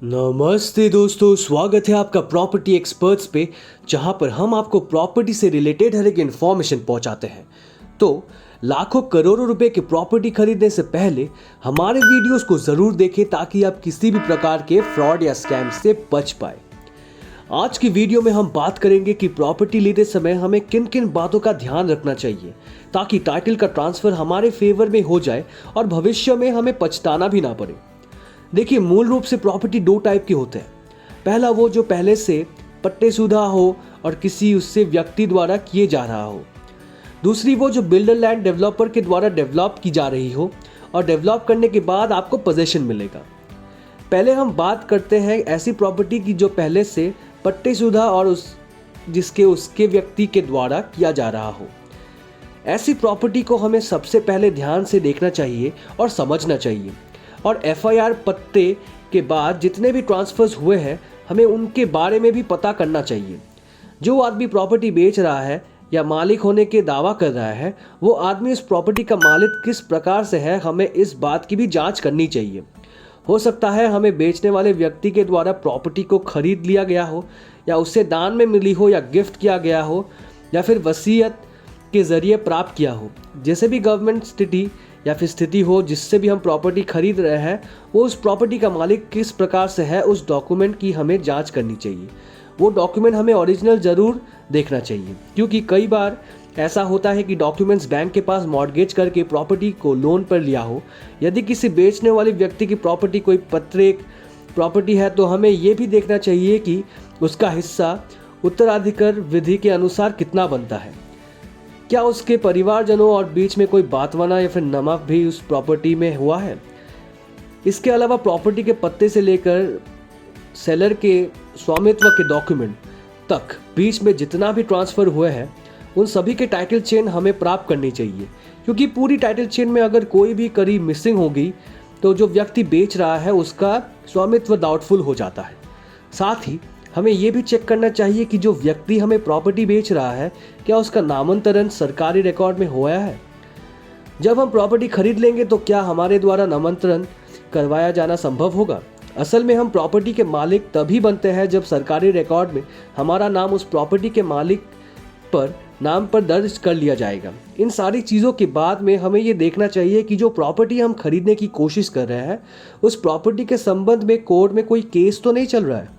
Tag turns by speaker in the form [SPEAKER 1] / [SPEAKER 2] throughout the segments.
[SPEAKER 1] नमस्ते दोस्तों, स्वागत है आपका प्रॉपर्टी एक्सपर्ट्स पे, जहां पर हम आपको प्रॉपर्टी से रिलेटेड हर एक इन्फॉर्मेशन पहुंचाते हैं। तो लाखों करोड़ों रुपए की प्रॉपर्टी खरीदने से पहले हमारे वीडियोस को ज़रूर देखें ताकि आप किसी भी प्रकार के फ्रॉड या स्कैम से बच पाए। आज की वीडियो में हम बात करेंगे कि प्रॉपर्टी लेते समय हमें किन किन बातों का ध्यान रखना चाहिए ताकि टाइटल का ट्रांसफ़र हमारे फेवर में हो जाए और भविष्य में हमें पछताना भी ना पड़े। देखिए, मूल रूप से प्रॉपर्टी दो टाइप के होते हैं। पहला वो जो पहले से पट्टेशुदा हो और किसी उससे व्यक्ति द्वारा किए जा रहा हो। दूसरी वो जो बिल्डर लैंड डेवलपर के द्वारा डेवलप की जा रही हो और डेवलप करने के बाद आपको पोजेशन मिलेगा। पहले हम बात करते हैं ऐसी प्रॉपर्टी की जो पहले से पट्टेशुदा और उसके व्यक्ति के द्वारा किया जा रहा हो। ऐसी प्रॉपर्टी को हमें सबसे पहले ध्यान से देखना चाहिए और समझना चाहिए, और एफआईआर पट्टे के बाद जितने भी ट्रांसफर्स हुए हैं हमें उनके बारे में भी पता करना चाहिए। जो आदमी प्रॉपर्टी बेच रहा है या मालिक होने के दावा कर रहा है, वो आदमी उस प्रॉपर्टी का मालिक किस प्रकार से है, हमें इस बात की भी जांच करनी चाहिए। हो सकता है हमें बेचने वाले व्यक्ति के द्वारा प्रॉपर्टी को खरीद लिया गया हो, या उससे दान में मिली हो, या गिफ्ट किया गया हो, या फिर वसीयत के ज़रिए प्राप्त किया हो। जैसे भी गवर्नमेंट स्थिति हो जिससे भी हम प्रॉपर्टी खरीद रहे हैं, वो उस प्रॉपर्टी का मालिक किस प्रकार से है, उस डॉक्यूमेंट की हमें जांच करनी चाहिए। वो डॉक्यूमेंट हमें ओरिजिनल ज़रूर देखना चाहिए, क्योंकि कई बार ऐसा होता है कि डॉक्यूमेंट्स बैंक के पास मॉर्गेज करके प्रॉपर्टी को लोन पर लिया हो। यदि किसी बेचने वाले व्यक्ति की प्रॉपर्टी कोई पत्रिक प्रॉपर्टी है तो हमें ये भी देखना चाहिए कि उसका हिस्सा उत्तराधिकार विधि के अनुसार कितना बनता है। क्या उसके परिवारजनों और बीच में कोई बातवाना या फिर नमक भी उस प्रॉपर्टी में हुआ है। इसके अलावा प्रॉपर्टी के पत्ते से लेकर सेलर के स्वामित्व के डॉक्यूमेंट तक बीच में जितना भी ट्रांसफ़र हुए हैं उन सभी के टाइटल चेन हमें प्राप्त करनी चाहिए, क्योंकि पूरी टाइटल चेन में अगर कोई भी कड़ी मिसिंग होगी तो जो व्यक्ति बेच रहा है उसका स्वामित्व डाउटफुल हो जाता है। साथ ही हमें ये भी चेक करना चाहिए कि जो व्यक्ति हमें प्रॉपर्टी बेच रहा है, क्या उसका नामांतरण सरकारी रिकॉर्ड में हुआ है। जब हम प्रॉपर्टी खरीद लेंगे तो क्या हमारे द्वारा नामांतरण करवाया जाना संभव होगा। असल में हम प्रॉपर्टी के मालिक तभी बनते हैं जब सरकारी रिकॉर्ड में हमारा नाम उस प्रॉपर्टी के मालिक नाम पर दर्ज कर लिया जाएगा। इन सारी चीज़ों के बाद में हमें ये देखना चाहिए कि जो प्रॉपर्टी हम खरीदने की कोशिश कर रहे हैं उस प्रॉपर्टी के संबंध में कोर्ट में कोई केस तो नहीं चल रहा है,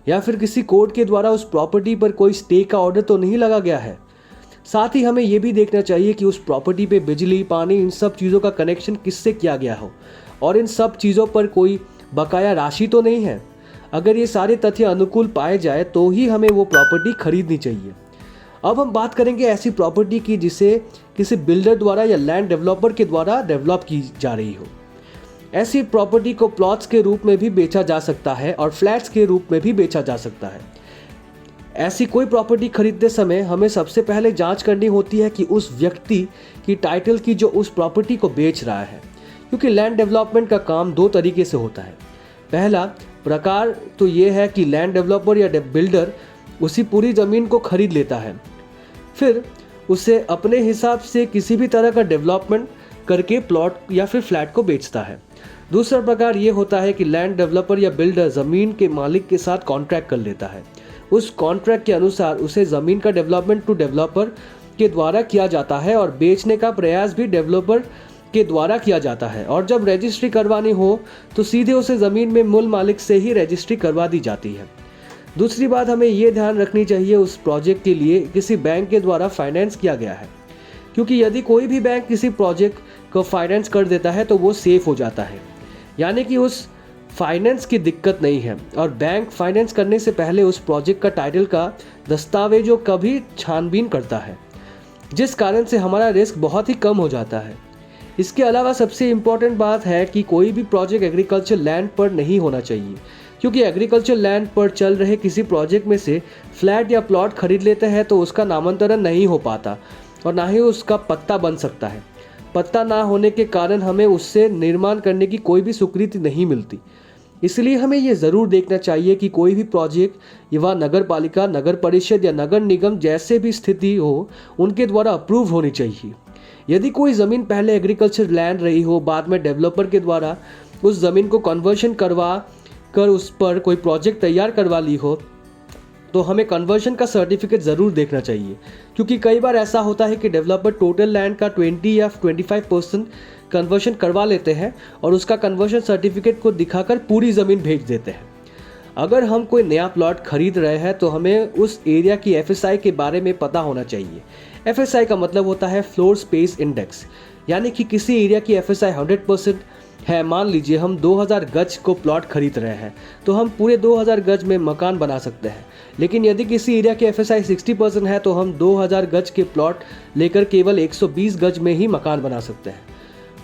[SPEAKER 1] या फिर किसी कोर्ट के द्वारा उस प्रॉपर्टी पर कोई स्टे का ऑर्डर तो नहीं लगा गया है। साथ ही हमें यह भी देखना चाहिए कि उस प्रॉपर्टी पे बिजली, पानी, इन सब चीज़ों का कनेक्शन किससे किया गया हो, और इन सब चीज़ों पर कोई बकाया राशि तो नहीं है। अगर ये सारे तथ्य अनुकूल पाए जाए तो ही हमें वो प्रॉपर्टी खरीदनी चाहिए। अब हम बात करेंगे ऐसी प्रॉपर्टी की जिसे किसी बिल्डर द्वारा या लैंड डेवलपर के द्वारा डेवलप की जा रही हो। ऐसी प्रॉपर्टी को प्लॉट्स के रूप में भी बेचा जा सकता है और फ्लैट्स के रूप में भी बेचा जा सकता है। ऐसी कोई प्रॉपर्टी खरीदते समय हमें सबसे पहले जांच करनी होती है कि उस व्यक्ति की टाइटल की जो उस प्रॉपर्टी को बेच रहा है, क्योंकि लैंड डेवलपमेंट का काम दो तरीके से होता है। पहला प्रकार तो ये है कि लैंड डेवलपर या बिल्डर उसी पूरी ज़मीन को खरीद लेता है, फिर उसे अपने हिसाब से किसी भी तरह का डेवलपमेंट करके प्लॉट या फिर फ्लैट को बेचता है। दूसरा प्रकार ये होता है कि लैंड डेवलपर या बिल्डर ज़मीन के मालिक के साथ कॉन्ट्रैक्ट कर लेता है। उस कॉन्ट्रैक्ट के अनुसार उसे ज़मीन का डेवलपमेंट टू डेवलपर के द्वारा किया जाता है और बेचने का प्रयास भी डेवलपर के द्वारा किया जाता है, और जब रजिस्ट्री करवानी हो तो सीधे उसे ज़मीन में मूल मालिक से ही रजिस्ट्री करवा दी जाती है। दूसरी बात हमें ये ध्यान रखनी चाहिए उस प्रोजेक्ट के लिए किसी बैंक के द्वारा फाइनेंस किया गया है, क्योंकि यदि कोई भी बैंक किसी प्रोजेक्ट को फाइनेंस कर देता है तो वो सेफ हो जाता है, यानी कि उस फाइनेंस की दिक्कत नहीं है। और बैंक फाइनेंस करने से पहले उस प्रोजेक्ट का टाइटल का दस्तावेजों का भी छानबीन करता है, जिस कारण से हमारा रिस्क बहुत ही कम हो जाता है। इसके अलावा सबसे इम्पॉर्टेंट बात है कि कोई भी प्रोजेक्ट एग्रीकल्चर लैंड पर नहीं होना चाहिए, क्योंकि एग्रीकल्चर लैंड पर चल रहे किसी प्रोजेक्ट में से फ्लैट या प्लॉट खरीद लेते हैं तो उसका नामांतरण नहीं हो पाता और ना ही उसका पत्ता बन सकता है। पत्ता ना होने के कारण हमें उससे निर्माण करने की कोई भी स्वीकृति नहीं मिलती। इसलिए हमें ये ज़रूर देखना चाहिए कि कोई भी प्रोजेक्ट युवा नगर पालिका, नगर परिषद या नगर निगम जैसे भी स्थिति हो उनके द्वारा अप्रूव होनी चाहिए। यदि कोई ज़मीन पहले एग्रीकल्चर लैंड रही हो, बाद में डेवलपर के द्वारा उस ज़मीन को कन्वर्शन करवा कर उस पर कोई प्रोजेक्ट तैयार करवा ली हो तो हमें कन्वर्जन का सर्टिफिकेट ज़रूर देखना चाहिए, क्योंकि कई बार ऐसा होता है कि डेवलपर टोटल लैंड का 20 या 25% कन्वर्जन करवा लेते हैं और उसका कन्वर्जन सर्टिफिकेट को दिखाकर पूरी ज़मीन भेज देते हैं। अगर हम कोई नया प्लॉट खरीद रहे हैं तो हमें उस एरिया की FSI के बारे में पता होना चाहिए। FSI का मतलब होता है फ्लोर स्पेस इंडेक्स, यानी कि किसी एरिया की FSI 100% है। मान लीजिए हम 2000 गज को प्लॉट खरीद रहे हैं तो हम पूरे 2000 गज में मकान बना सकते हैं, लेकिन यदि किसी एरिया की FSI 60% है तो हम 2000 गज के प्लॉट लेकर केवल 120 गज में ही मकान बना सकते हैं।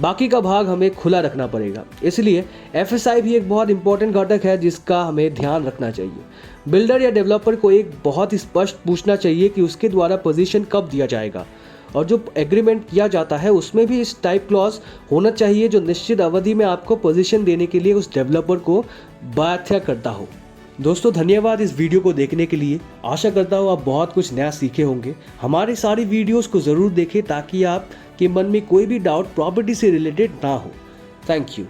[SPEAKER 1] बाकी का भाग हमें खुला रखना पड़ेगा। इसलिए FSI भी एक बहुत इंपॉर्टेंट घटक है जिसका हमें ध्यान रखना चाहिए। बिल्डर या डेवलपर को एक बहुत स्पष्ट पूछना चाहिए कि उसके द्वारा पोजीशन कब दिया जाएगा, और जो एग्रीमेंट किया जाता है उसमें भी इस टाइप क्लॉज होना चाहिए जो निश्चित अवधि में आपको पोजीशन देने के लिए उस डेवलपर को बाध्य करता हो। दोस्तों धन्यवाद इस वीडियो को देखने के लिए। आशा करता हूँ आप बहुत कुछ नया सीखे होंगे। हमारी सारी वीडियोस को ज़रूर देखें ताकि आपके मन में कोई भी डाउट प्रॉपर्टी से रिलेटेड ना हो। Thank you.